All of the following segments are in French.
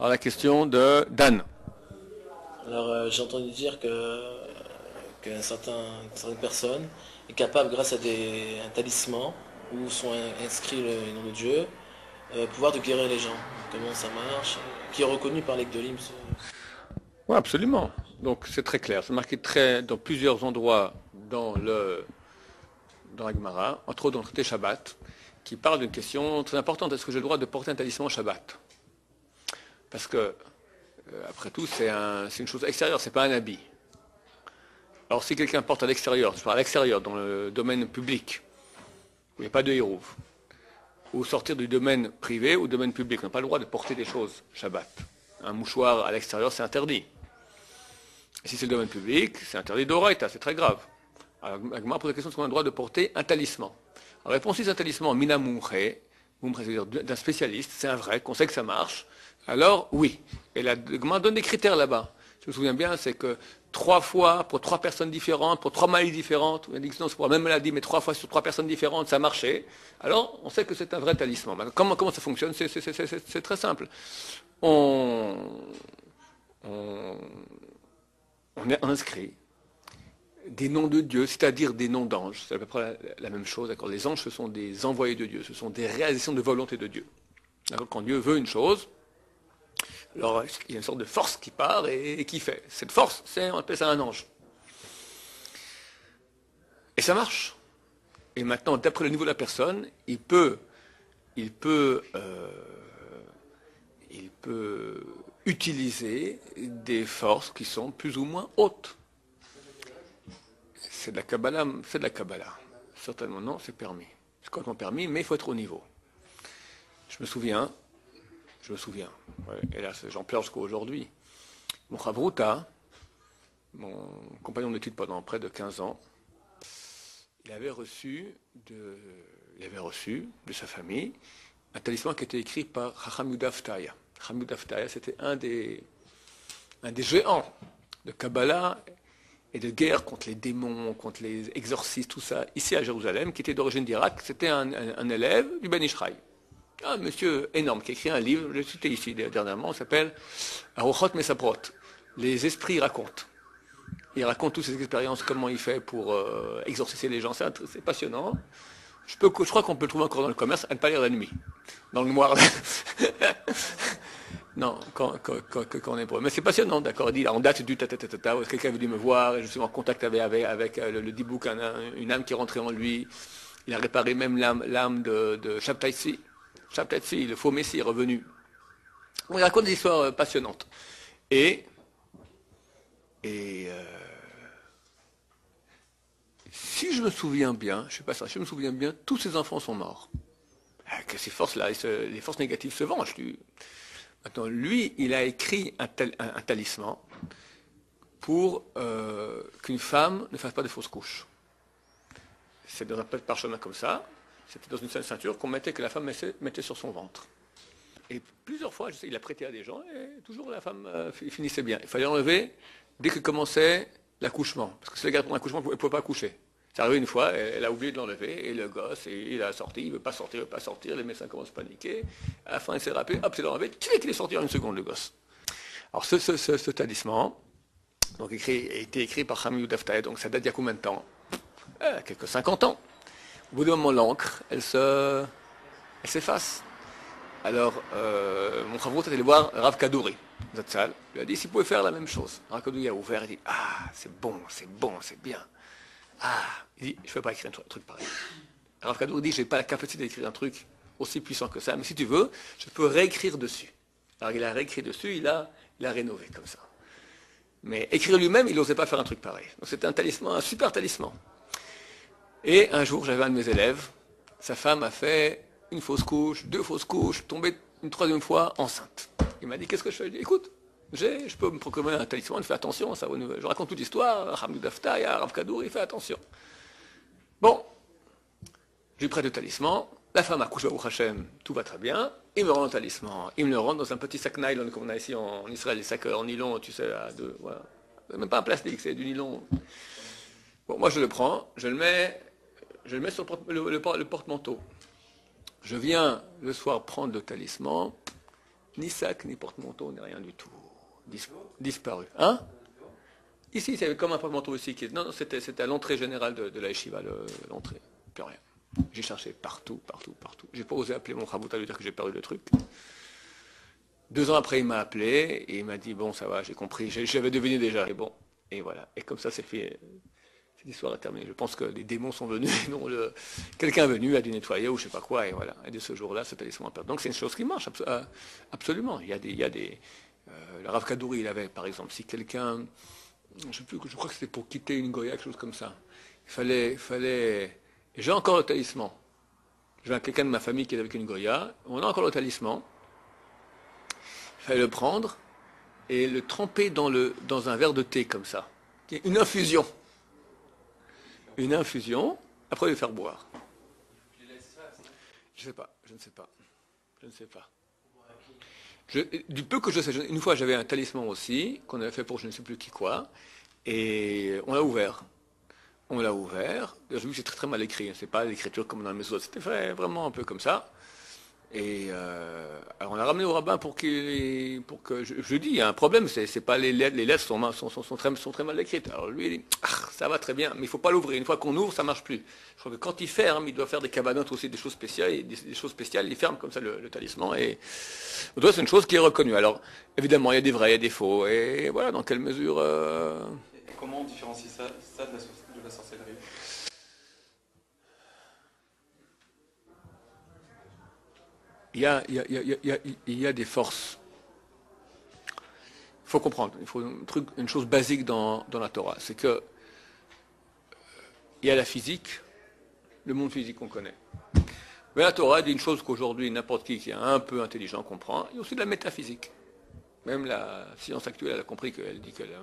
Alors la question de Dan. Alors, j'ai entendu dire qu'une certaine personne est capable, grâce à un talisman où sont inscrits le nom de Dieu, pouvoir de guérir les gens. Comment ça marche? Qui est reconnu par l'Egdolim. Oui, absolument. Donc c'est très clair. C'est marqué très, dans plusieurs endroits dans la Gemara, entre autres dans le traité Shabbat, qui parle d'une question très importante. Est-ce que j'ai le droit de porter un talisman au Shabbat? Parce que, après tout, c'est une chose extérieure, c'est pas un habit. Alors si quelqu'un porte à l'extérieur, je parle à l'extérieur, dans le domaine public, où il n'y a pas de hérouv, ou sortir du domaine privé ou domaine public, on n'a pas le droit de porter des choses Shabbat. Un mouchoir à l'extérieur, c'est interdit. Et si c'est le domaine public, c'est interdit d'oraita, c'est très grave. Alors, Agma pose la question est-ce qu'on a le droit de porter un talisman? La réponse c'est un talisman mina mumche, c'est-à-dire d'un spécialiste, c'est un vrai, qu'on sait que ça marche. Alors, oui. Et la Agma donne des critères là-bas. Je me souviens bien, c'est que 3 fois, pour 3 personnes différentes, pour 3 maladies différentes, on a dit que non, c'est pour la même maladie, mais 3 fois sur 3 personnes différentes, ça marchait. Alors, on sait que c'est un vrai talisman. Comment ça fonctionne? C'est très simple. On est inscrit des noms de Dieu, c'est-à-dire des noms d'anges. C'est à peu près la même chose. D'accord. Les anges, ce sont des envoyés de Dieu, ce sont des réalisations de volonté de Dieu. D'accord. Quand Dieu veut une chose, alors il y a une sorte de force qui part et qui fait. Cette force, on appelle ça un ange. Et ça marche. Et maintenant, d'après le niveau de la personne, il peut utiliser des forces qui sont plus ou moins hautes. C'est de la Kabbalah, c'est de la Kabbalah. Certainement non, c'est permis. C'est complètement permis, mais il faut être au niveau. Je me souviens, ouais, hélas, j'en pleure jusqu'à aujourd'hui. Mon Chavruta, mon compagnon d'études pendant près de 15 ans, il avait reçu de sa famille un talisman qui était écrit par Chacham Yehuda Aftaya. Chacham Yehuda Aftaya, c'était un des géants de Kabbalah et de guerre contre les démons, contre les exorcistes, tout ça, ici à Jérusalem, qui était d'origine d'Irak. C'était un élève du Ben Ishraï. Un monsieur énorme qui a écrit un livre, je l'ai cité ici dernièrement, il s'appelle Aruchot Mesaprot. Les esprits racontent. Il raconte toutes ses expériences, comment il fait pour exorciser les gens. C'est passionnant. Je crois qu'on peut le trouver encore dans le commerce, à ne pas lire la nuit. Dans le noir. Non, quand on est pour. Mais c'est passionnant, d'accord. Il dit, en date du ta-ta-ta-ta-ta, quelqu'un est venu me voir, et je suis en contact avec le Dibouk, une âme qui est rentrée en lui. Il a réparé même l'âme de Shabtai Tzvi, le faux messie est revenu. Il raconte des histoires passionnantes. Et si je me souviens bien, je sais pas ça, si je me souviens bien, tous ses enfants sont morts. Que ces forces-là, les forces négatives se vengent. Maintenant, lui, il a écrit un talisman pour qu'une femme ne fasse pas de fausses couches. C'est dans un parchemin comme ça, c'était dans une seule ceinture que la femme mettait sur son ventre. Et plusieurs fois, il a prêté à des gens, et toujours la femme finissait bien. Il fallait enlever dès que commençait l'accouchement, parce que si elle garde pour l'accouchement, elle ne pouvait pas accoucher. C'est arrivé une fois, elle a oublié de l'enlever, et le gosse, il a sorti, il ne veut pas sortir, les médecins commencent à paniquer. À la fin, il s'est rappelé, hop, c'est enlevé, tu sais qu'il est sorti en une seconde, le gosse. Alors, ce talisman, donc, a été écrit par Chacham Yehuda Aftaya, donc ça date d'il y a combien de temps? Quelques 50 ans. Au bout d'un moment, l'encre, elle s'efface. Alors, mon Chavruta est allé voir Rav Kadouri, Zatzal. Il lui a dit s'il pouvait faire la même chose. Rav Kadouri a ouvert et dit c'est bon, c'est bien. Il dit je ne peux pas écrire un truc pareil. Rav Kadouri dit je n'ai pas la capacité d'écrire un truc aussi puissant que ça, mais si tu veux, je peux réécrire dessus. Alors, il a réécrit dessus, il a rénové comme ça. Mais écrire lui-même, il n'osait pas faire un truc pareil. Donc, c'était un talisman, un super talisman. Et un jour, j'avais un de mes élèves, sa femme a fait une fausse couche, 2 fausses couches, tombée une 3e fois enceinte. Il m'a dit, qu'est-ce que je fais? Je lui ai dit, écoute, je peux me proclamer un talisman, fais attention, je raconte toute l'histoire, Chacham Yehuda Aftaya, Rav Kadouri, fais attention. Bon, je lui prête le talisman, la femme accouche, Baruch Hashem, tout va très bien, il me rend le talisman, il me le rend dans un petit sac nylon, comme on a ici en Israël, les sacs en nylon, tu sais, voilà. Même pas un plastique, c'est du nylon. Bon, moi je le prends, je le mets sur le porte-manteau. Je viens le soir prendre le talisman, ni sac, ni porte-manteau, ni rien du tout. Disparu. Hein? Ici, c'est comme un porte-manteau ici. Non, non, c'était à l'entrée générale de la yeshiva, l'entrée. Plus rien. J'ai cherché partout, partout, partout. J'ai pas osé appeler mon chavouta lui dire que j'ai perdu le truc. 2 ans après, il m'a appelé et il m'a dit, bon, ça va, j'ai compris. J'avais deviné déjà. Et bon, et voilà. Et comme ça, c'est fait. Cette histoire est terminée. Je pense que les démons sont venus, non, quelqu'un est venu, a dû nettoyer ou je sais pas quoi, et voilà. Et de ce jour-là, ce talisman a perdu. Donc c'est une chose qui marche, absolument. Le Rav Kadouri, il avait, par exemple, si quelqu'un, je sais plus, je crois que c'était pour quitter une goya, quelque chose comme ça. Il fallait, et j'ai encore le talisman. J'ai quelqu'un de ma famille qui est avec une goya, on a encore le talisman. Il fallait le prendre et le tremper dans un verre de thé comme ça. Une infusion. Une infusion, après le faire boire. Je ne sais pas, je ne sais pas. Je ne sais pas. Du peu que je sais, une fois j'avais un talisman aussi, qu'on avait fait pour je ne sais plus qui quoi, et on l'a ouvert. On l'a ouvert. J'ai vu que c'est très très mal écrit, c'est pas l'écriture comme dans le Mesozoïque, c'était vraiment un peu comme ça. Et alors on a ramené au rabbin pour que je dis, il y a un problème, c'est pas les lettres sont très mal écrites. Alors lui il dit, ça va très bien, mais il faut pas l'ouvrir. Une fois qu'on ouvre, ça marche plus. Je crois que quand il ferme, il doit faire des cabanotes aussi, des choses spéciales, et des choses spéciales, il ferme comme ça le talisman. Et donc c'est une chose qui est reconnue. Alors évidemment, il y a des vrais, il y a des faux, et voilà dans quelle mesure. Et comment on différencie ça de la sorcellerie? Il y a des forces. Il faut comprendre, il faut une chose basique dans la Torah, c'est que il y a la physique, le monde physique qu'on connaît. Mais la Torah dit une chose qu'aujourd'hui n'importe qui est un peu intelligent comprend, il y a aussi de la métaphysique. Même la science actuelle elle a compris qu'elle dit que la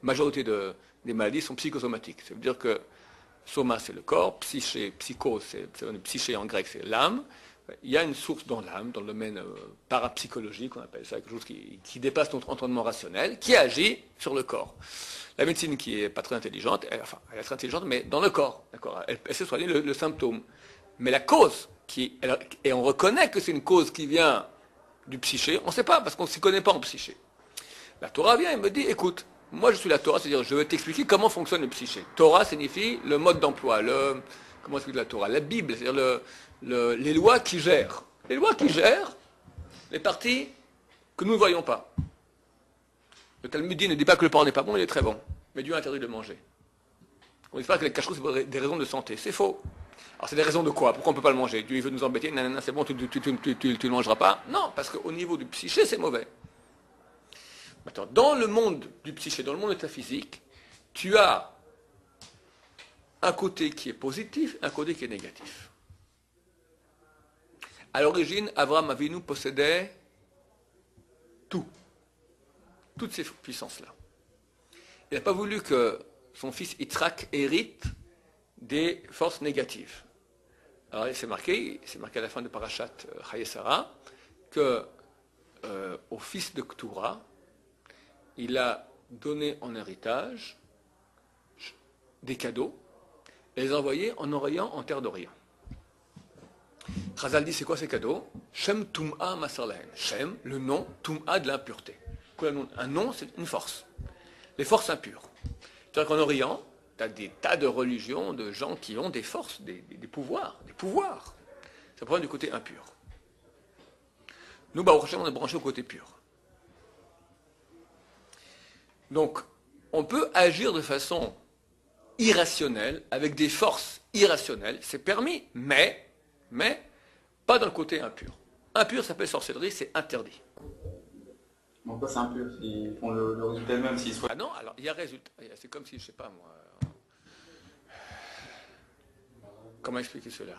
majorité des maladies sont psychosomatiques. Ça veut dire que soma c'est le corps, psycho c'est psyché en grec c'est l'âme. Il y a une source dans l'âme, dans le domaine parapsychologique, on appelle ça quelque chose qui dépasse notre entendement rationnel, qui agit sur le corps. La médecine qui est pas très intelligente, elle est très intelligente, mais dans le corps, d'accord. Elle sait soigner le symptôme. Mais la cause, et on reconnaît que c'est une cause qui vient du psyché, on ne sait pas, parce qu'on ne s'y connaît pas en psyché. La Torah vient et me dit, écoute, moi je suis la Torah, c'est-à-dire je vais t'expliquer comment fonctionne le psyché. Torah signifie le mode d'emploi, comment explique la Torah? La Bible, c'est-à-dire les lois qui gèrent. Les lois qui gèrent les parties que nous ne voyons pas. Le Talmud dit ne dit pas que le porc n'est pas bon, il est très bon. Mais Dieu a interdit de le manger. On ne dit pas que les cacherots, c'est pour des raisons de santé. C'est faux. Alors c'est des raisons de quoi? Pourquoi on ne peut pas le manger? Dieu il veut nous embêter, nanana, c'est bon, tu ne le mangeras pas. Non, parce qu'au niveau du psyché, c'est mauvais. Maintenant, dans le monde du psyché, dans le monde métaphysique, tu as un côté qui est positif, un côté qui est négatif. À l'origine, Abraham Avinu possédait tout. Toutes ces puissances-là. Il n'a pas voulu que son fils Yitzhak hérite des forces négatives. Alors c'est marqué à la fin de Parashat Chaye Sarah, que au fils de Ktura, il a donné en héritage des cadeaux et les a envoyés en Orient, en terre d'Orient. Chazal dit c'est quoi ces cadeaux? Shem Tum'a Masarlahen. Shem, le nom, Tum'a de l'impureté. Un nom, c'est une force. Les forces impures. C'est-à-dire qu'en Orient, tu as des tas de religions, de gens qui ont des forces, des pouvoirs. Ça provient du côté impur. Nous, Baruch Hashem, on est branché au côté pur. Donc, on peut agir de façon irrationnelle, avec des forces irrationnelles, c'est permis, mais pas dans le côté impur. Impur, ça s'appelle sorcellerie, c'est interdit. Donc quoi c'est impur? Ils font le résultat eux-mêmes s'ils soient... Ah non, alors il y a résultat. C'est comme si, je sais pas moi... Comment expliquer cela?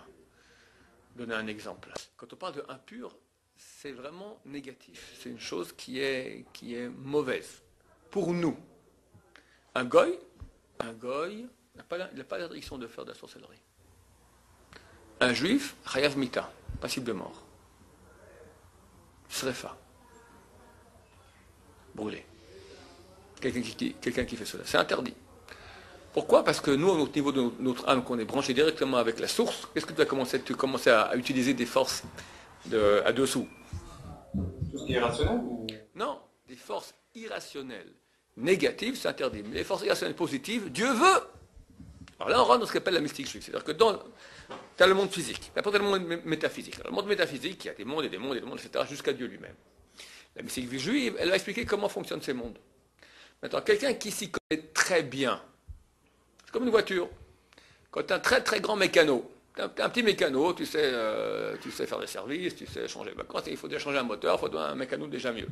Donner un exemple. Quand on parle de impur, c'est vraiment négatif. C'est une chose qui est mauvaise. Pour nous. Un goy n'a pas l'interdiction de faire de la sorcellerie. Un juif, chayav mita, passible de mort. Srefa. Brûlé. Quelqu'un qui fait cela. C'est interdit. Pourquoi? Parce que nous, au niveau de notre âme, qu'on est branché directement avec la source, qu'est-ce que tu vas commencer à utiliser des forces à dessous? Tout ce qui est rationnel ou... Non, des forces irrationnelles négatives, c'est interdit. Mais les forces irrationnelles positives, Dieu veut. Alors là, on rentre dans ce qu'on appelle la mystique juive. C'est-à-dire que tu as le monde physique, après tu as le monde métaphysique. Alors, le monde métaphysique, il y a des mondes et des mondes et des mondes, etc., jusqu'à Dieu lui-même. La mystique juive, elle va expliquer comment fonctionnent ces mondes. Maintenant, quelqu'un qui s'y connaît très bien, c'est comme une voiture. Quand tu as un très très grand mécano, tu as un petit mécano, tu sais faire des services, tu sais changer. Quand il faut déjà changer un moteur, il faut un mécano déjà mieux.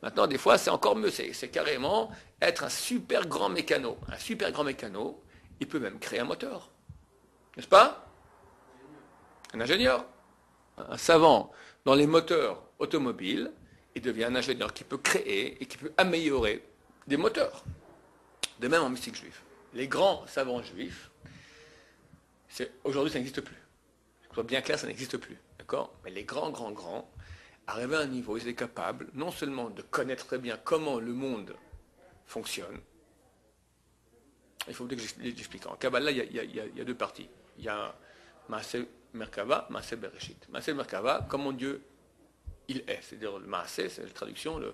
Maintenant, des fois, c'est encore mieux. C'est carrément être un super grand mécano. Un super grand mécano, il peut même créer un moteur. N'est-ce pas? Un ingénieur. Un savant dans les moteurs automobiles, il devient un ingénieur qui peut créer et qui peut améliorer des moteurs. De même en mystique juive. Les grands savants juifs, aujourd'hui ça n'existe plus. Pour soit bien clair, ça n'existe plus. D'accord? Mais les grands, arrivaient à un niveau, ils étaient capables non seulement de connaître très bien comment le monde fonctionne. Il faut que j'explique. En Kabbalah, il y a deux parties. Il y a Maaseh Merkava, Maaseh Bereshit. Maaseh Merkava, comment Dieu il est. C'est-à-dire le Maaseh, c'est la traduction, le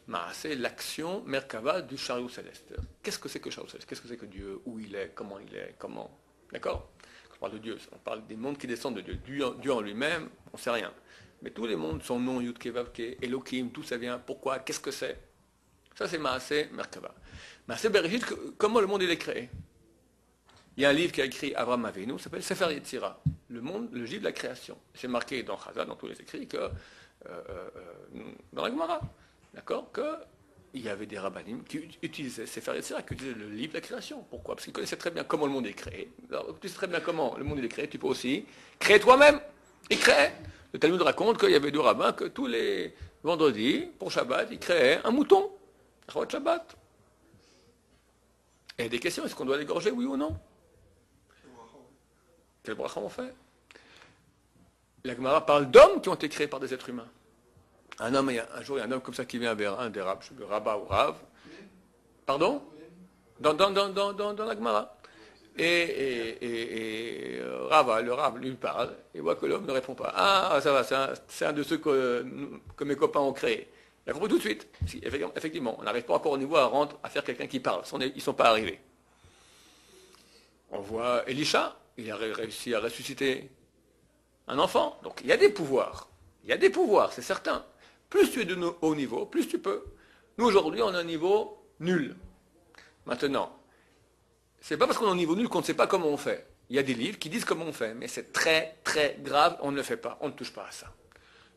Maaseh, l'action Merkava du chariot céleste. Qu'est-ce que c'est que le chariot céleste? Qu'est-ce que c'est que Dieu? Où il est? Comment il est? Comment? D'accord? Quand on parle de Dieu, on parle des mondes qui descendent de Dieu. Dieu en lui-même, on ne sait rien. Mais tous les mondes, son nom, Yud Kevavke, Elohim, d'où ça vient, pourquoi, qu'est-ce que c'est? Ça, c'est Maaseh Merkava. Maaseh Bereshit, comment le monde il est créé? Il y a un livre qui a écrit Avraham Avinu, qui s'appelle Sefer Yetzira, le livre de la création. C'est marqué dans Chazal, dans tous les écrits, que dans la Gemara, d'accord, qu'il y avait des rabbinim qui utilisaient Sefer Yetzira, qui utilisaient le livre de la création. Pourquoi? Parce qu'ils connaissaient très bien comment le monde est créé. Alors, tu sais très bien comment le monde est créé, tu peux aussi créer toi-même. Ils créaient. Le Talmud raconte qu'il y avait deux rabbins que tous les vendredis, pour Shabbat, ils créaient un mouton. Chawat Shabbat. Et il y a des questions, est-ce qu'on doit l'égorger, oui ou non? Quel bracha on fait? La Gemara parle d'hommes qui ont été créés par des êtres humains. Un jour, il y a un homme comme ça qui vient vers un des rabbins, je sais plus, Rabbah ou Rav. Pardon? Dans la Gemara. Et Rava, le Rav, lui parle, et voit que l'homme ne répond pas. Ah, ça va, c'est un de ceux que mes copains ont créés. Il a compris tout de suite. Si, effectivement, on n'arrive pas encore au niveau à faire quelqu'un qui parle. Ils ne sont pas arrivés. On voit Elisha, il a réussi à ressusciter un enfant. Donc il y a des pouvoirs. Il y a des pouvoirs, c'est certain. Plus tu es de haut niveau, plus tu peux. Nous, aujourd'hui, on a un niveau nul. Maintenant, c'est pas parce qu'on est au niveau nul qu'on ne sait pas comment on fait. Il y a des livres qui disent comment on fait, mais c'est très, très grave, on ne le fait pas, on ne touche pas à ça.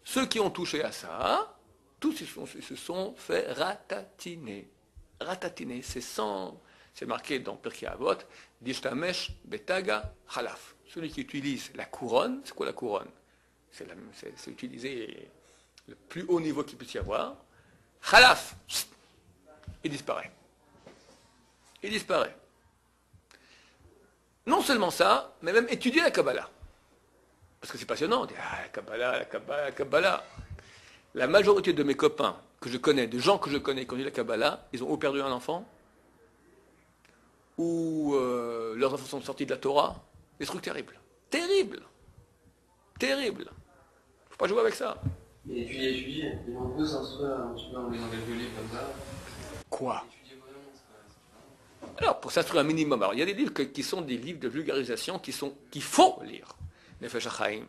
Ceux qui ont touché à ça, tous ils se sont fait ratatiner. Ratatiner, c'est marqué dans Pirkei Avot, Dishtamesh betaga halaf. Celui qui utilise la couronne, c'est quoi la couronne? C'est utiliser le plus haut niveau qu'il puisse y avoir. Halaf, il disparaît. Il disparaît. Non seulement ça, mais même étudier la Kabbalah. Parce que c'est passionnant, on dit, la Kabbalah, la Kabbalah, la Kabbalah. La majorité de mes copains que je connais, de gens que je connais qui ont dit la Kabbalah, ils ont ou perdu un enfant, ou leurs enfants sont sortis de la Torah. Des trucs terribles. Terribles. Terribles. Faut pas jouer avec ça. Et étudier, ils vont tous s'instruire un petit peu en lisant quelques livres comme ça. Quoi? Alors, pour s'instruire un minimum, alors il y a des livres qui sont des livres de vulgarisation qu'il faut lire. Nefesh HaChaim,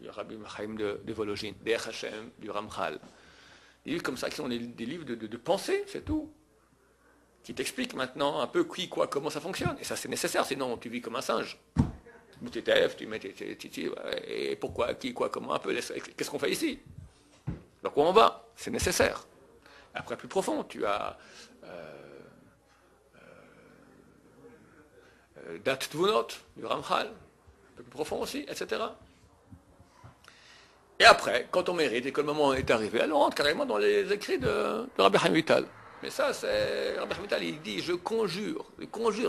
du Rabbi Chaim de Vologine, des Hashem, du Ramchal. Des livres comme ça qui sont des livres de pensée, c'est tout. Qui t'expliquent maintenant un peu qui, quoi, comment ça fonctionne. Et ça, c'est nécessaire, sinon tu vis comme un singe. Tu mets tes TF, tu mets tes et pourquoi, qui, quoi, comment, un peu, qu'est-ce qu'on fait ici? Vers quoi on va? C'est nécessaire. Après, plus profond, tu as Dat Tvunot, du Ramchal, un peu plus profond aussi, etc. Et après, quand on mérite et que le moment est arrivé, alors on rentre carrément dans les écrits de Rabbi Chaim Vital. Mais ça, c'est Rabbi Chaim Vital, il dit, je conjure,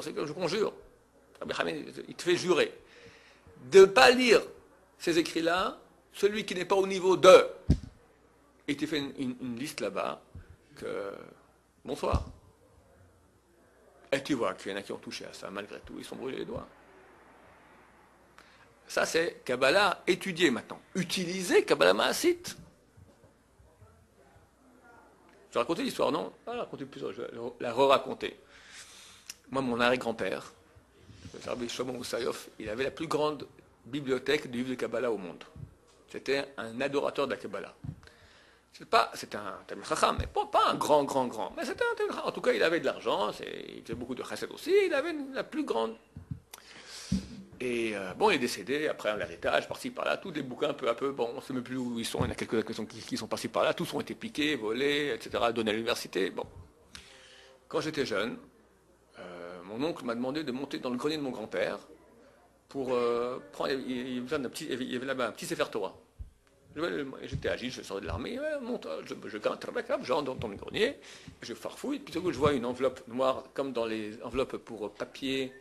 c'est que je conjure. Rabbi Chaim, il te fait jurer de ne pas lire ces écrits-là, celui qui n'est pas au niveau de. Et il te fait une liste là-bas, que bonsoir. Et tu vois qu'il y en a qui ont touché à ça, malgré tout, ils sont brûlés les doigts. Ça, c'est Kabbalah étudié maintenant. Utilisé Kabbalah Maasit. Je vais raconter l'histoire, non? Pas la raconter plusieurs, je vais la re-raconter. Moi, mon arrière-grand-père, le Rabbi Shlomo Moussaïov, il avait la plus grande bibliothèque du livre de Kabbalah au monde. C'était un adorateur de la Kabbalah. C'était un Talmid Chacham, mais pas un grand. Mais c'était un Talmid Chacham. En tout cas, il avait de l'argent, il faisait beaucoup de chesed aussi, il avait la plus grande. Et bon, il est décédé, après un héritage, par-ci, par-là, tous les bouquins, peu à peu, bon, on ne sait même plus où ils sont, il y en a quelques-uns qui sont par-ci, par-là, tous ont été piqués, volés, etc., donnés à l'université, bon. Quand j'étais jeune, mon oncle m'a demandé de monter dans le grenier de mon grand-père pour prendre, il y avait là-bas un petit Sefer Torah. J'étais agile, je sortais de l'armée, je grimpe, j'entre dans le grenier, je farfouille, puis tout coup je vois une enveloppe noire, comme dans les enveloppes pour papier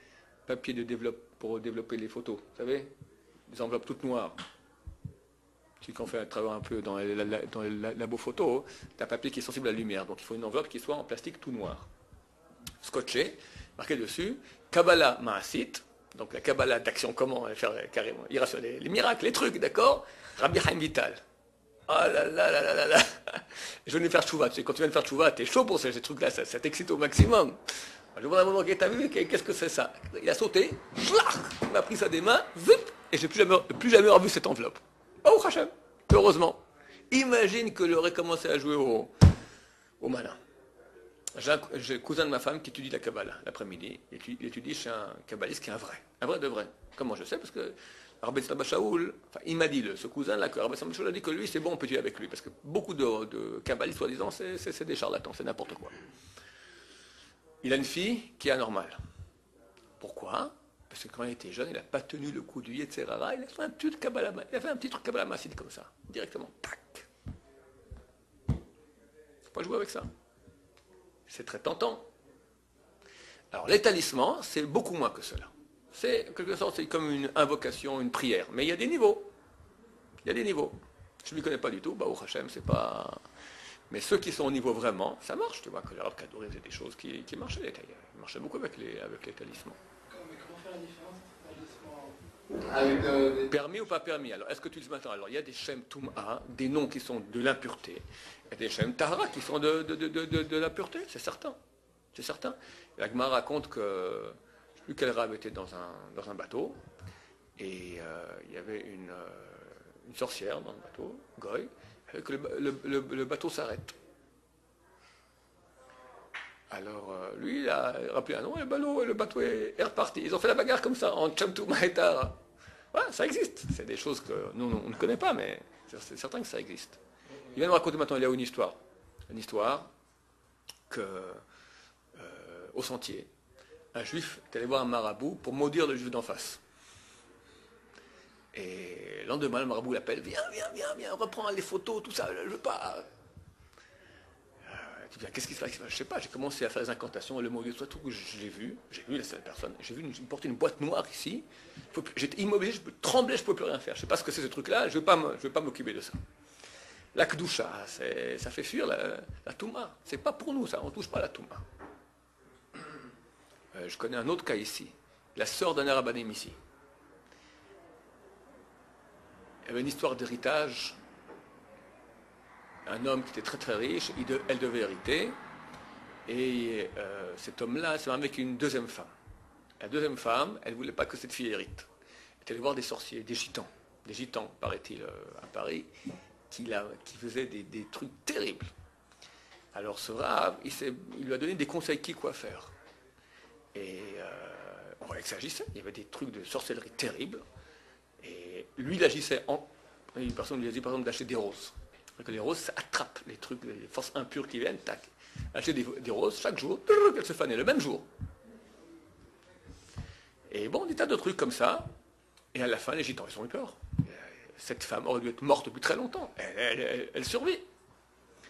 pour développer les photos, vous savez, des enveloppes toutes noires. Si on fait un travail un peu dans les labos photo, tu as un papier qui est sensible à la lumière, donc il faut une enveloppe qui soit en plastique tout noir. Scotché, marqué dessus, Kabbalah Maasit, donc la Kabbalah d'action, comment faire carrément, les miracles, les trucs, d'accord? Rabbi Chaim Vital. Oh là là là là là là. Je venais faire tchouva, tu sais, quand tu viens de faire tchouva, t'es chaud pour ces trucs-là, ça t'excite au maximum. Je demande à mon oncle, t'as vu, qu'est-ce que c'est ça? Il a sauté, il m'a pris ça des mains, zip, et j'ai plus jamais revu cette enveloppe. Oh Hachem, heureusement. Imagine que j'aurais commencé à jouer au malin. J'ai un cousin de ma femme qui étudie la Kabbalah l'après-midi. Il étudie chez un kabbaliste qui est un vrai de vrai. Comment je sais? Parce que Rabbi Saba Shaoul, il m'a dit, ce cousin-là, que Rabbi Saba Shaoul a dit que lui, c'est bon, on peut étudier avec lui. Parce que beaucoup de kabbalistes, soi-disant, c'est des charlatans, c'est n'importe quoi. Il a une fille qui est anormale. Pourquoi? Parce que quand il était jeune, il n'a pas tenu le coup du Yetzerara, il a fait un petit truc Kabbalah Massid comme ça, directement. Tac. Il ne faut pas jouer avec ça. C'est très tentant. Alors, les talismans, c'est beaucoup moins que cela. C'est, en quelque sorte, c'est comme une invocation, une prière. Mais il y a des niveaux. Il y a des niveaux. Je ne m'y connais pas du tout. Bah, au Hachem, c'est pas... Mais ceux qui sont au niveau vraiment, ça marche. Tu vois que l'Arabe Kadouri faisait des choses qui marchaient. Il marchait beaucoup avec les talismans. Mais comment faire la différence entre talisman Permis ou pas permis? Alors, est-ce que tu dis maintenant? Alors, il y a des Shem Toum'a, des noms qui sont de l'impureté. Il y a des Shem Tahara qui sont de la pureté, c'est certain. C'est certain. La Gemara raconte que, je ne sais plus quel rab était dans un bateau, et il y avait une sorcière dans le bateau, Goy, et que le bateau s'arrête. Alors, lui, il a rappelé un nom, et le bateau est reparti. Ils ont fait la bagarre comme ça, en Shem Toum'a et Tahara. Voilà, ça existe. C'est des choses que nous, on ne connaît pas, mais c'est certain que ça existe. Il vient de raconter maintenant, il y a une histoire. Une histoire que, au sentier, un juif est allé voir un marabout pour maudire le juif d'en face. Et le lendemain, le marabout l'appelle, viens, reprends les photos, tout ça, je ne veux pas. Qu'est-ce qui se passe? Je ne sais pas, j'ai commencé à faire des incantations, le maudire, tout que j'ai vu cette personne, j'ai vu porter une boîte noire ici, j'étais immobilisé, je tremblais, je ne pouvais plus rien faire, je ne sais pas ce que c'est ce truc-là, je ne vais pas m'occuper de ça. La Kedusha, ça fait fuir la Touma. C'est pas pour nous, ça, on ne touche pas à la Touma. Je connais un autre cas ici, la sœur d'un Arabanim ici. Il y avait une histoire d'héritage. Un homme qui était très très riche, elle devait hériter, et cet homme-là s'est marié avec une deuxième femme. La deuxième femme, elle ne voulait pas que cette fille hérite. Elle est allée voir des sorciers, des gitans, paraît-il, à Paris, qui faisaient des trucs terribles. Alors ce rave, il lui a donné des conseils quoi faire. Et on voyait que ça agissait, il y avait des trucs de sorcellerie terribles, et lui il agissait une personne lui a dit par exemple d'acheter des roses. Que les roses, ça attrape les trucs, les forces impures qui viennent, tac. Acheter des roses chaque jour, elles se fanaient le même jour. Et bon, des tas de trucs comme ça. Et à la fin, les gitans, ils ont eu peur. Cette femme aurait dû être morte depuis très longtemps. Elle survit.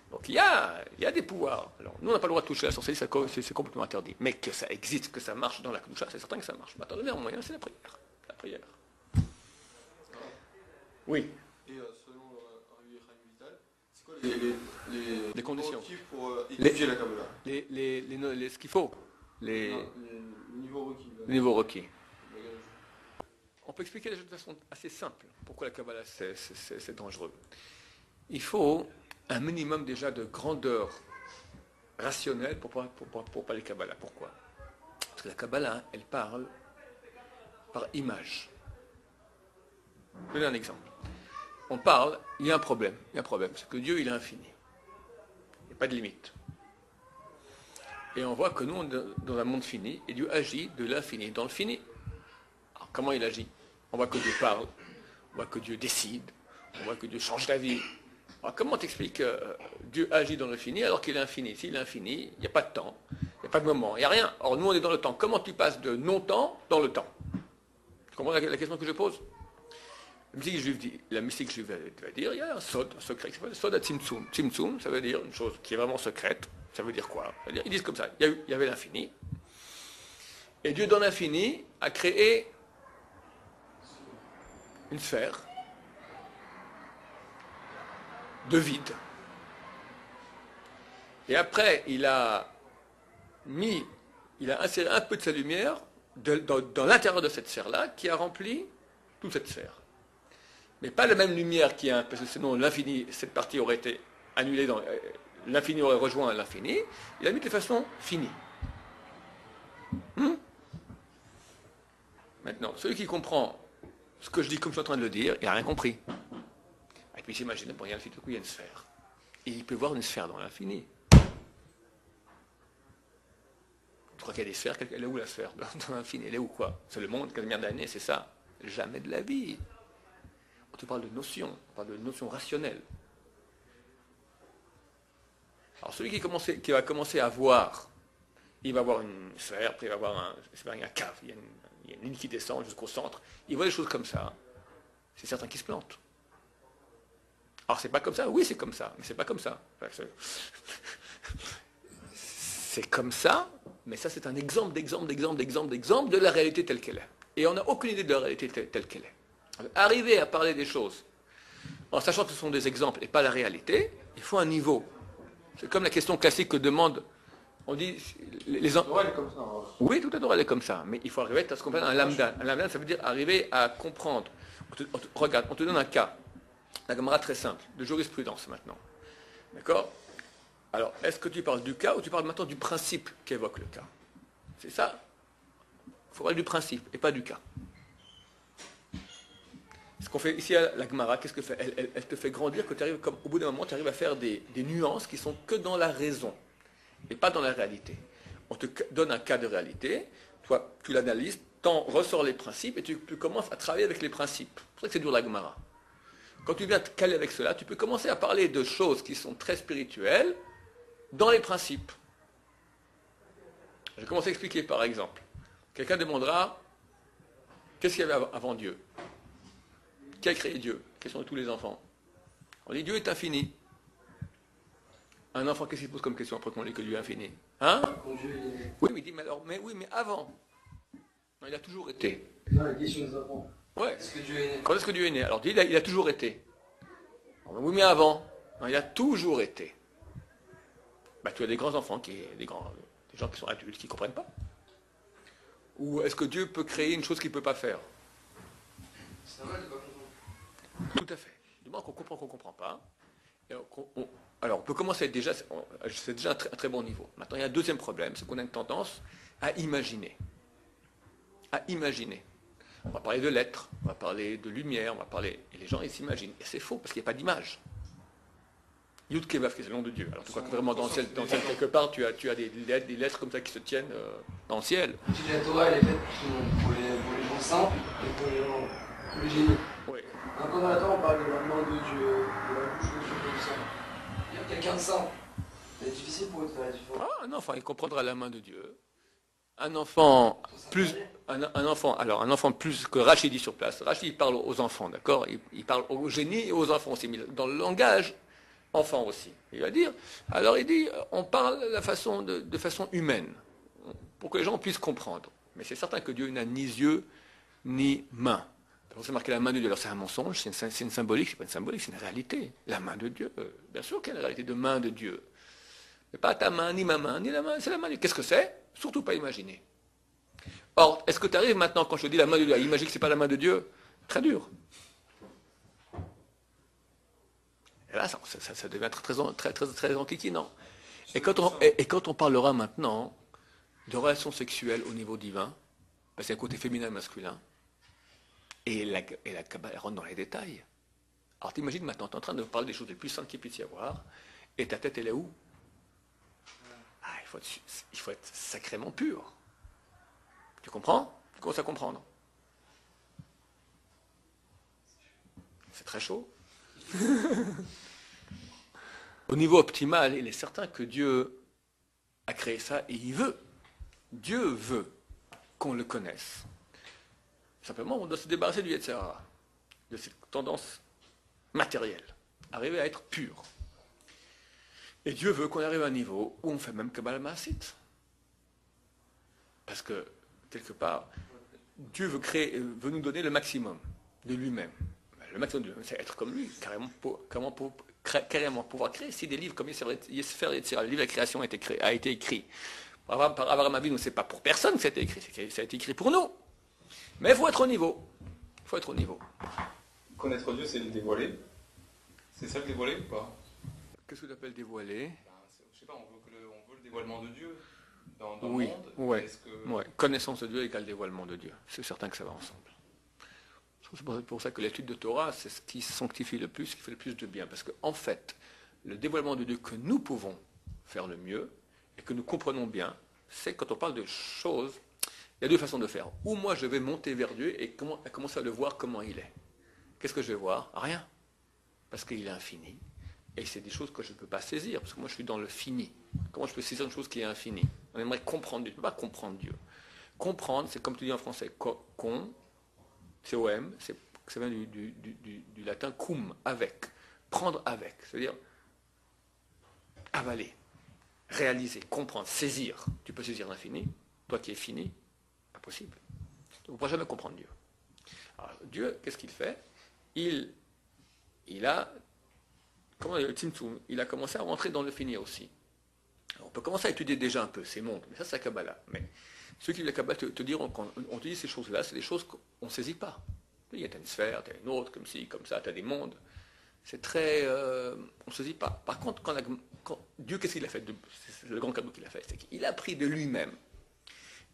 Donc il y a des pouvoirs. Alors, nous, on n'a pas le droit de toucher la sorcellerie, c'est complètement interdit. Mais que ça existe, que ça marche dans la Kedusha, c'est certain que ça marche. Maintenant, le meilleur moyen, c'est la prière. La prière. Oui. Et selon Rabbi Chaim Vital, c'est quoi les conditions pour étudier la Kabbalah? Ce qu'il faut. Les niveaux requis. On peut expliquer de façon assez simple pourquoi la Kabbalah c'est dangereux. Il faut un minimum déjà de grandeur rationnel pour parler Kabbalah. Pourquoi? Parce que la Kabbalah, elle parle par image. Je vais donner un exemple. On parle, il y a un problème, c'est que Dieu, il est infini. Il n'y a pas de limite. Et on voit que nous, on est dans un monde fini, et Dieu agit de l'infini dans le fini. Alors, comment il agit? On voit que Dieu parle, on voit que Dieu décide, on voit que Dieu change d'avis. Alors, comment t'expliques que Dieu agit dans le fini alors qu'il est infini? S'il est infini, il n'y a pas de temps, il n'y a pas de moment, il n'y a rien. Or, nous, on est dans le temps. Comment tu passes de non-temps dans le temps? Tu comprends la question que je pose? La mystique juive va dire, il y a un sod, un secret qui s'appelle sod à Tzimtzum. Tzimtzum, ça veut dire une chose qui est vraiment secrète. Ça veut dire quoi? C'est-à-dire, ils disent comme ça, il y avait l'infini. Et Dieu, dans l'infini, a créé une sphère de vide. Et après, il a inséré un peu de sa lumière dans l'intérieur de cette sphère-là, qui a rempli toute cette sphère. Mais pas la même lumière parce que sinon l'infini, cette partie aurait été annulée, l'infini aurait rejoint l'infini. Il a mis de façon finie. Maintenant, celui qui comprend ce que je dis comme je suis en train de le dire, il n'a rien compris. Et puis s'imagine, il y a l'infini, il y a une sphère. Et il peut voir une sphère dans l'infini. Tu crois qu'il y a des sphères? Elle est où la sphère dans l'infini? Elle est où quoi? C'est le monde, combien d'années, c'est ça? Jamais de la vie. Tu parles de notions, on parle de notions rationnelles. Alors celui qui va commencer à voir, il va voir une sphère, puis il va voir un cave, il y a une ligne qui descend jusqu'au centre, il voit des choses comme ça. C'est certains qui se plantent. Alors c'est pas comme ça? Oui, c'est comme ça, mais c'est pas comme ça. C'est comme ça, mais ça c'est un exemple de la réalité telle qu'elle est. Et on n'a aucune idée de la réalité telle qu'elle est. Arriver à parler des choses en sachant que ce sont des exemples et pas la réalité, il faut un niveau. C'est comme la question classique que demande, on dit... La Torah, elle est comme ça. Oui, toute la Torah, elle est comme ça, mais il faut arriver à ce qu'on appelle un lambda. Un lambda, ça veut dire arriver à comprendre. Regarde, on te donne un cas, la Gemara très simple, de jurisprudence maintenant. D'accord? Alors, est-ce que tu parles du cas ou tu parles maintenant du principe qu'évoque le cas? C'est ça? Il faut parler du principe et pas du cas. Ce qu'on fait ici à la Gemara, qu'est-ce que fait? Elle te fait grandir que tu arrives, comme au bout d'un moment, tu arrives à faire des nuances qui sont que dans la raison et pas dans la réalité. On te donne un cas de réalité, toi tu l'analyses, t'en ressors les principes et tu commences à travailler avec les principes. C'est pour ça que c'est dur la Gemara. Quand tu viens te caler avec cela, tu peux commencer à parler de choses qui sont très spirituelles dans les principes. Je vais commencer à expliquer par exemple. Quelqu'un demandera, qu'est-ce qu'il y avait avant Dieu? Qui a créé Dieu? Question de tous les enfants. On dit Dieu est infini. Un enfant, qu'est-ce qu'il pose comme question après qu'on dit que Dieu est infini? Hein? Oui, mais il dit, mais avant. Non, il a toujours été. Non, la question des enfants. Ouais. Est-ce que Dieu est né? Quand est-ce que Dieu est né? Alors, il a toujours été. Oui, mais avant. Non, il a toujours été. Bah, tu as des grands enfants, des gens qui sont adultes, qui ne comprennent pas. Ou est-ce que Dieu peut créer une chose qu'il ne peut pas faire? C'est normal de pas comprendre. Tout à fait. Du moins qu'on comprend qu'on ne comprend pas. Alors, on peut commencer déjà, c'est déjà un très bon niveau. Maintenant, il y a un deuxième problème, c'est qu'on a une tendance à imaginer. À imaginer. On va parler de lettres, on va parler de lumière, et les gens, ils s'imaginent. Et c'est faux, parce qu'il n'y a pas d'image. Yud Kevav, qui est le nom de Dieu. Alors, tu crois que vraiment dans le ciel quelque part, tu as des lettres comme ça qui se tiennent dans le ciel. Tu dis la Torah, elle est faite pour les gens simples et pour les génies. Oui. Quand dans la Torah, on parle de la main de Dieu, de la bouche de Dieu, comme ça. Il y a quelqu'un de simple. C'est difficile pour eux de faire la différence. Ah, un enfant, il comprendra la main de Dieu. Un enfant plus que Rachid dit sur place. Rachid il parle aux enfants, d'accord? Il parle aux génies et aux enfants aussi, mais dans le langage enfant aussi. Il va dire, alors il dit, on parle de façon humaine, pour que les gens puissent comprendre. Mais c'est certain que Dieu n'a ni yeux, ni main. C'est marqué la main de Dieu. Alors c'est un mensonge, c'est une symbolique, c'est pas une symbolique, c'est une réalité. La main de Dieu, bien sûr qu'il y a une réalité de main de Dieu. Mais pas ta main, ni ma main, ni la main, c'est la main de Dieu. Qu'est-ce que c'est? Surtout pas imaginer. Or, est-ce que tu arrives maintenant, quand je te dis la main de Dieu, à imaginer que ce n'est pas la main de Dieu? Très dur. Et là, ça devient très enquiquinant. Et quand on parlera maintenant de relations sexuelles au niveau divin, parce qu'il y a un côté féminin et masculin, et la Kabbalah elle rentre dans les détails. Alors t'imagines maintenant, tu es en train de parler des choses les plus saintes qu'il puisse y avoir, et ta tête elle est où? Ah, il faut être sacrément pur. Tu comprends? Tu commences à comprendre. C'est très chaud. Au niveau optimal, il est certain que Dieu a créé ça et il veut. Dieu veut qu'on le connaisse. Simplement, on doit se débarrasser du Yetzer Hara, de cette tendance matérielle, arriver à être pur. Et Dieu veut qu'on arrive à un niveau où on fait même Kabbalah Maasit. Parce que, quelque part, Dieu veut nous donner le maximum de lui-même. Le maximum de lui-même, c'est être comme lui, carrément pouvoir créer. Si des livres comme Sefer Yetzirah, le livre de la création a été écrit par Abraham Avinu, c'est pas pour personne que ça a été écrit, ça a été écrit pour nous. Mais il faut être au niveau. Il faut être au niveau. Connaître Dieu, c'est le dévoiler. C'est ça le dévoiler ou pas? Qu'est-ce que tu appelles dévoiler? Je sais pas, on veut le dévoilement de Dieu dans le Oui, monde. ouais, Est-ce que... ouais. Connaissance de Dieu égale dévoilement de Dieu. C'est certain que ça va ensemble. C'est pour ça que l'étude de Torah, c'est ce qui sanctifie le plus, ce qui fait le plus de bien. Parce qu'en fait, le dévoilement de Dieu que nous pouvons faire le mieux, et que nous comprenons bien, c'est quand on parle de choses, il y a deux façons de faire. Ou moi, je vais monter vers Dieu et commencer à le voir comment il est. Qu'est-ce que je vais voir? Rien. Parce qu'il est infini. Et c'est des choses que je ne peux pas saisir, parce que moi, je suis dans le fini. Comment je peux saisir une chose qui est infinie? On aimerait comprendre Dieu. Je ne peux pas comprendre Dieu. Comprendre, c'est comme tu dis en français, con, C-O-M, ça vient du latin cum, avec. Prendre avec, c'est-à-dire avaler, réaliser, comprendre, saisir. Tu peux saisir l'infini, toi qui es fini, pas possible. Tu ne pourras jamais comprendre Dieu. Alors, Dieu, qu'est-ce qu'il fait? Il a, comment le Tzimtzum, il a commencé à rentrer dans le fini aussi. Alors, on peut commencer à étudier déjà un peu ces mondes, mais ça c'est la Kabbalah. Mais ceux qui lisent la Kabbalah te diront, quand on te dit ces choses-là, c'est des choses qu'on ne saisit pas. Il y a une sphère, tu as une autre, comme ci, comme ça, tu as des mondes. C'est très... on ne saisit pas. Par contre, quand Dieu, qu'est-ce qu'il a fait? C'est le grand cadeau qu'il a fait. C'est qu'il a pris de lui-même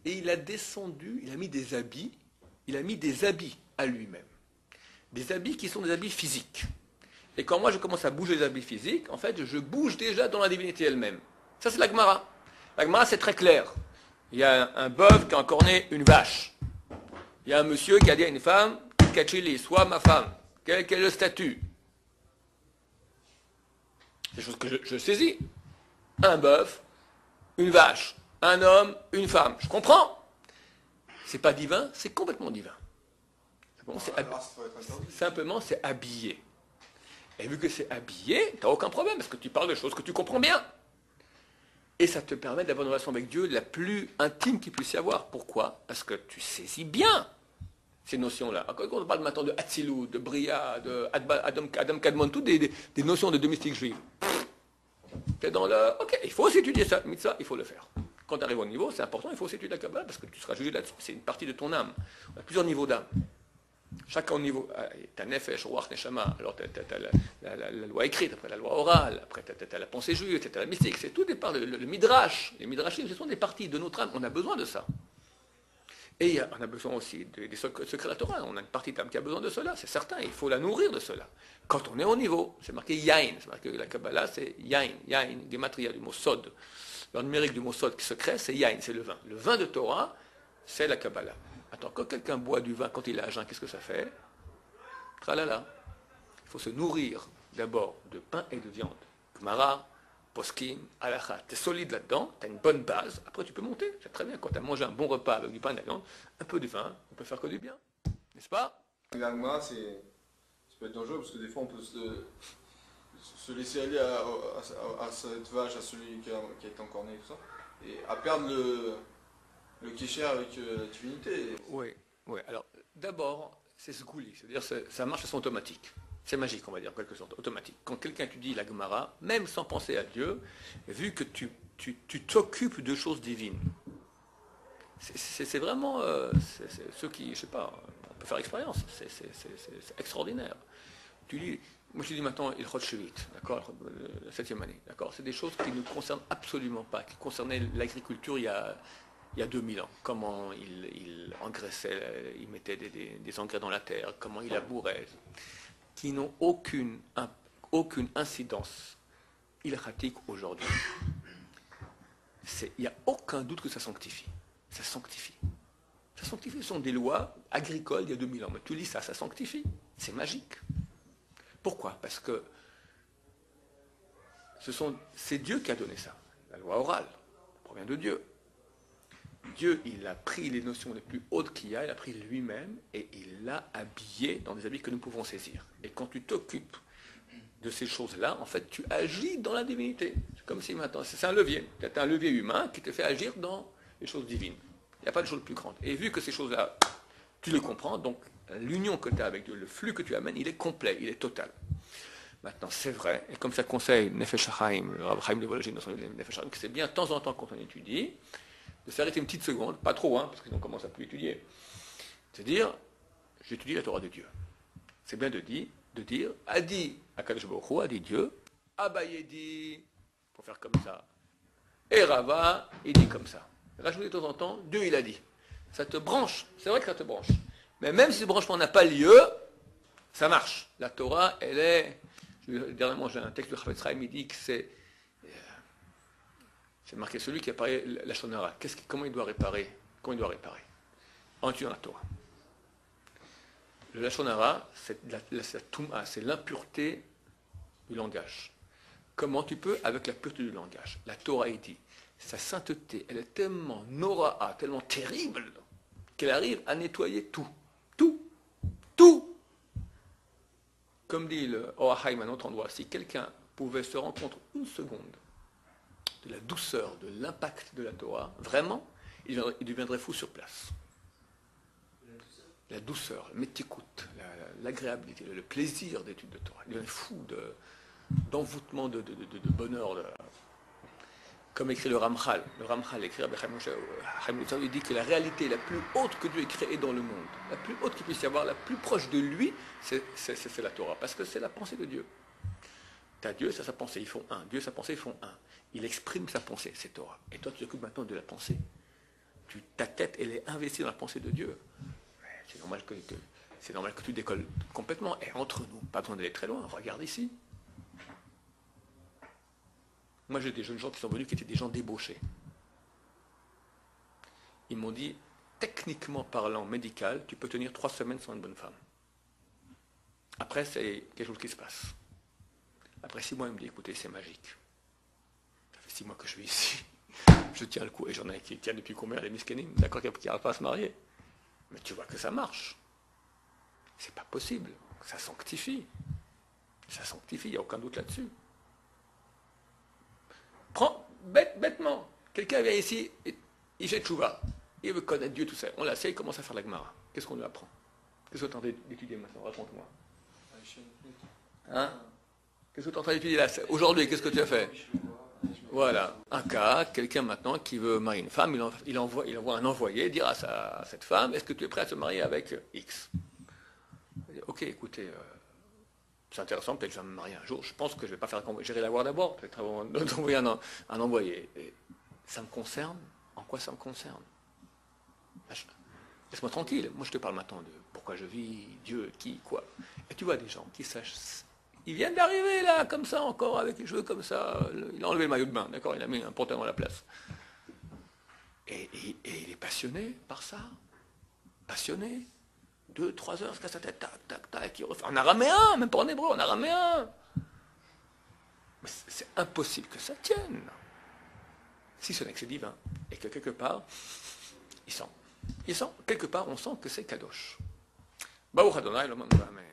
et il a descendu, il a mis des habits à lui-même. Des habits qui sont des habits physiques. Et quand moi je commence à bouger les habits physiques, en fait, je bouge déjà dans la divinité elle-même. Ça, c'est la Gemara. La Gemara, c'est très clair. Il y a un bœuf qui a encorné une vache. Il y a un monsieur qui a dit à une femme, Kachili, sois ma femme. Quel est le statut? C'est des choses que je saisis. Un bœuf, une vache, un homme, une femme. Je comprends. C'est pas divin, c'est complètement divin. Simplement, c'est habillé. Et vu que c'est habillé, tu n'as aucun problème, parce que tu parles de choses que tu comprends bien. Et ça te permet d'avoir une relation avec Dieu la plus intime qu'il puisse y avoir. Pourquoi? Parce que tu saisis bien ces notions-là. Quand on parle maintenant de Hatzilut, de Bria, de Adam Kadmon, toutes des notions de domestique juive. Tu es dans le... Ok, il faut aussi étudier ça, mitzvah, il faut le faire. Quand tu arrives au niveau, c'est important, il faut aussi étudier la Kabbalah, parce que tu seras jugé là-dessus. C'est une partie de ton âme. On a plusieurs niveaux d'âme. Chacun au niveau, tu as Nefesh, Ruach, Neshama, alors tu as la loi écrite, après la loi orale, après tu as la pensée juive, tu as la mystique, c'est tout départ, le Midrash, les Midrashim, ce sont des parties de notre âme, on a besoin de ça. Et on a besoin aussi des secrets de la Torah, on a une partie d'âme qui a besoin de cela, c'est certain, il faut la nourrir de cela. Quand on est au niveau, c'est marqué Yain, c'est marqué la Kabbalah, c'est Yain, Gematria du mot Sod, le numérique du mot Sod, secret, c'est Yain, c'est le vin. Le vin de Torah, c'est la Kabbalah. Attends, quand quelqu'un boit du vin, quand il est à jeun, qu'est-ce que ça fait? Tralala. Il faut se nourrir d'abord de pain et de viande. Gemara, Poskim, Halakha. Tu es solide là-dedans, tu as une bonne base, après tu peux monter. C'est très bien, quand tu as mangé un bon repas avec du pain et de la viande, un peu de vin, on peut faire que du bien. N'est-ce pas? La Gemara, ça peut être dangereux, parce que des fois on peut se laisser aller à cette vache, à celui qui a été encorné et tout ça, et à perdre le kécher avec la divinité. Oui, oui. Alors, d'abord, c'est ce gouli, c'est-à-dire ça marche de façon automatique. C'est magique, on va dire, en quelque sorte, automatique. Quand quelqu'un étudie la Gemara, même sans penser à Dieu, vu que tu t'occupes de choses divines, c'est vraiment ceux qui, je sais pas, on peut faire expérience, c'est extraordinaire. Tu lis Moi je dis maintenant Ilchot Shevit, d'accord, la 7e année, d'accord. C'est des choses qui ne concernent absolument pas, qui concernaient l'agriculture il y a 2000 ans. Comment il engraissait, il mettait des engrais dans la terre, comment il labourait, qui n'ont aucune incidence ilchatique aujourd'hui. Il n'y a aucun doute que ça sanctifie. Ça sanctifie. Ça sanctifie. Ce sont des lois agricoles il y a 2000 ans. Mais tu lis ça, ça sanctifie. C'est magique. Pourquoi? Parce que c'est Dieu qui a donné ça. La loi orale provient de Dieu. Dieu, il a pris les notions les plus hautes qu'il y a, il a pris lui-même et il l'a habillé dans des habits que nous pouvons saisir. Et quand tu t'occupes de ces choses-là, en fait, tu agis dans la divinité. C'est comme si maintenant, c'est un levier. C'est un levier humain qui te fait agir dans les choses divines. Il n'y a pas de chose plus grande. Et vu que ces choses-là, tu les comprends, donc l'union que tu as avec Dieu, le flux que tu amènes, il est complet, il est total. Maintenant, c'est vrai, et comme ça conseille Nefesh HaChaim, le Rav Chaim de Vologine dans son livre Nefesh HaChaim, que c'est bien de temps en temps quand on étudie, de s'arrêter une petite seconde, pas trop, parce que sinon on commence à plus étudier. C'est-à-dire, j'étudie la Torah de Dieu. C'est bien de dire, a dit Akadosh Baruch Hu, a dit Dieu, Abaye dit, pour faire comme ça, et Rava, il dit comme ça. Rajouter de temps en temps, Dieu il a dit. Ça te branche, c'est vrai que ça te branche. Mais même si ce branchement n'a pas lieu, ça marche. La Torah, elle est... Dernièrement, j'ai un texte de Chavetz Chaim, il dit que c'est marqué celui qui a parlé la Shonara. Comment il doit réparer? En étudiant la Torah. Le Lachonara, c'est la Touma, c'est l'impureté du langage. Comment tu peux avec la pureté du langage? La Torah, il dit, sa sainteté, elle est tellement nora'a, tellement terrible, qu'elle arrive à nettoyer tout. Tout. Comme dit le Oahaim à un autre endroit, si quelqu'un pouvait se rendre compte une seconde de la douceur, de l'impact de la Torah, vraiment, il deviendrait fou sur place. La douceur, le métikout, l'agréabilité, le plaisir d'étude de Torah. Il deviendrait fou d'envoûtement, de bonheur. Comme écrit le Ramchal. Le Ramchal écrit avec Chaim Lutzar, il dit que la réalité la plus haute que Dieu ait créée dans le monde, la plus haute qu'il puisse y avoir, la plus proche de lui, c'est la Torah. Parce que c'est la pensée de Dieu. T'as Dieu, ça sa pensée, ils font un. Dieu, sa pensée, ils font un. Il exprime sa pensée, c'est Torah. Et toi, tu t'occupes maintenant de la pensée. Ta tête, elle est investie dans la pensée de Dieu. C'est normal que tu décolles complètement. Et entre nous, pas besoin d'aller très loin. Regarde ici. Moi, j'ai des jeunes gens qui sont venus qui étaient des gens débauchés. Ils m'ont dit, techniquement parlant, médical, tu peux tenir 3 semaines sans une bonne femme. Après, c'est quelque chose qui se passe. Après 6 mois, il me dit, écoutez, c'est magique. Ça fait 6 mois que je suis ici. Je tiens le coup. Et j'en ai qui tiennent depuis combien, les miskénim, d'accord, qui n'arrivent pas à se marier. Mais tu vois que ça marche. C'est pas possible. Ça sanctifie. Il n'y a aucun doute là-dessus. Prends, bêtement, quelqu'un vient ici, il fait tchouva, il veut connaître Dieu, tout ça. On l'assied, il commence à faire la Gemara. Qu'est-ce qu'on lui apprend? Qu'est-ce que tu es en train d'étudier maintenant? Raconte-moi. Qu'est-ce que tu es en train d'étudier là? Aujourd'hui, qu'est-ce que tu as fait? Voilà, un cas, quelqu'un maintenant qui veut marier une femme, il envoie un envoyé dire à cette femme, est-ce que tu es prêt à se marier avec X? Ok, écoutez, c'est intéressant, peut-être que je vais me marier un jour, je pense que je ne vais pas faire j'irai la voir d'abord, peut-être d'envoyer un envoyé. Et ça me concerne? En quoi ça me concerne? Laisse-moi tranquille, moi je te parle maintenant de pourquoi je vis, Dieu, qui, quoi. Et tu vois des gens qui sachent, ils viennent d'arriver là, comme ça encore, avec les cheveux comme ça, il a enlevé le maillot de bain, d'accord, il a mis un pantalon à la place. Et il est passionné par ça, passionné. 2-3 heures, se casse la tête, tac, il refait en araméen, même pas en hébreu, en araméen. Mais c'est impossible que ça tienne. Si ce n'est que c'est divin, et que quelque part, il sent. Quelque part, on sent que c'est kadosh. Baruch Adonai, l'homme, amen.